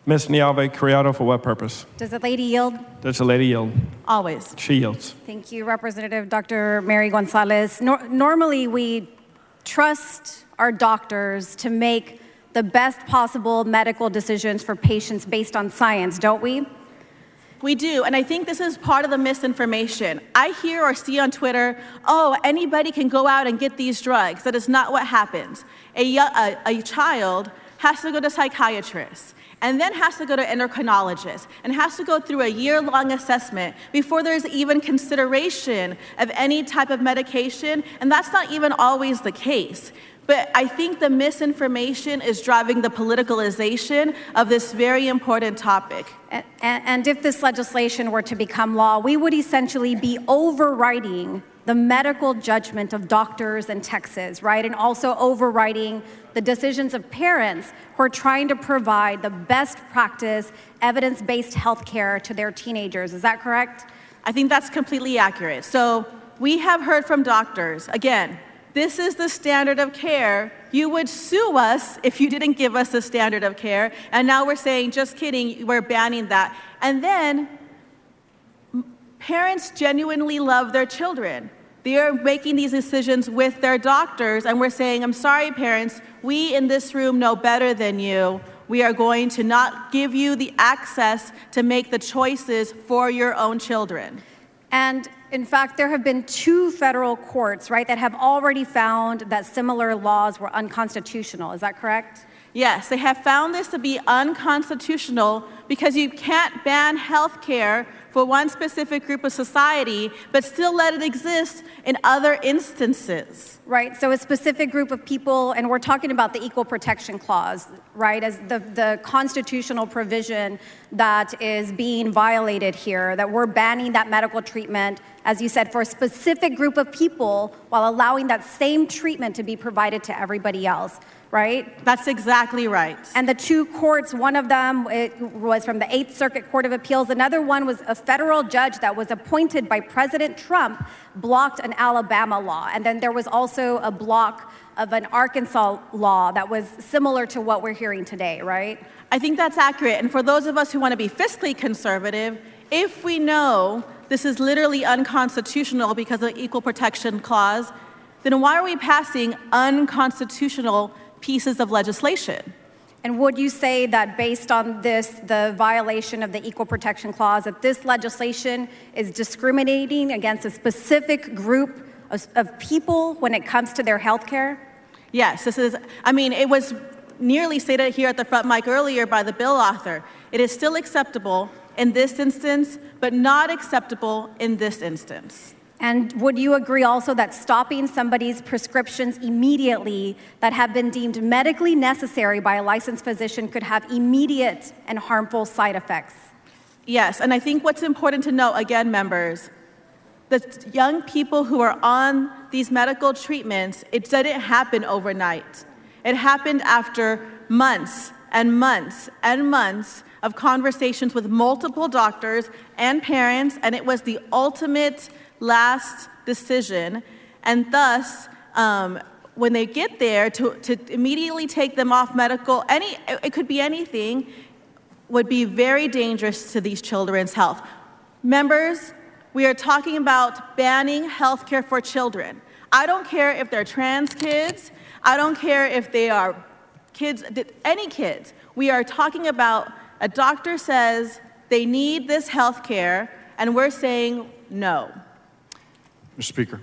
Ms. Neave Criado, for what purpose? Does the lady yield? Does the lady yield? Always. She yields. Thank you, Representative Dr. Mary Gonzalez. Normally, we trust our doctors to make the best possible medical decisions for patients based on science, don't we? We do, and I think this is part of the misinformation. I hear or see on Twitter, oh, anybody can go out and get these drugs. That is not what happens. A child has to go to psychiatrists, and then has to go to endocrinologist, and has to go through a year-long assessment before there's even consideration of any type of medication, and that's not even always the case. But I think the misinformation is driving the politicalization of this very important topic. And if this legislation were to become law, we would essentially be overriding the medical judgment of doctors in Texas, right? And also overriding the decisions of parents who are trying to provide the best practice, evidence-based health care to their teenagers. Is that correct? I think that's completely accurate. So we have heard from doctors, again, this is the standard of care. You would sue us if you didn't give us the standard of care. And now we're saying, just kidding, we're banning that. And then parents genuinely love their children. They are making these decisions with their doctors, and we're saying, I'm sorry, parents, we in this room know better than you. We are going to not give you the access to make the choices for your own children. And in fact, there have been 2 federal courts, right, that have already found that similar laws were unconstitutional. Is that correct? Yes, they have found this to be unconstitutional because you can't ban health care for one specific group of society, but still let it exist in other instances. Right, so a specific group of people, and we're talking about the Equal Protection Clause, right, as the constitutional provision that is being violated here, that we're banning that medical treatment, as you said, for a specific group of people while allowing that same treatment to be provided to everybody else. Right? That's exactly right. And the 2 courts, one of them was from the 8th Circuit Court of Appeals. Another one was a federal judge that was appointed by President Trump, blocked an Alabama law. And then there was also a block of an Arkansas law that was similar to what we're hearing today, right? I think that's accurate. And for those of us who want to be fiscally conservative, if we know this is literally unconstitutional because of the Equal Protection Clause, then why are we passing unconstitutional pieces of legislation? And would you say that based on this, the violation of the Equal Protection Clause, that this legislation is discriminating against a specific group of people when it comes to their health care? Yes, this is, it was nearly stated here at the front mic earlier by the bill author. It is still acceptable in this instance, but not acceptable in this instance. And would you agree also that stopping somebody's prescriptions immediately that have been deemed medically necessary by a licensed physician could have immediate and harmful side effects? Yes, and I think what's important to note, again, members, the young people who are on these medical treatments, it didn't happen overnight. It happened after months and months and months of conversations with multiple doctors and parents, and it was the ultimate last decision, and thus, when they get there, to immediately take them off medical, it could be anything, would be very dangerous to these children's health. Members, we are talking about banning health care for children. I don't care if they're trans kids, I don't care if they are kids, any kids. We are talking about a doctor says they need this health care, and we're saying no. Mr. Speaker.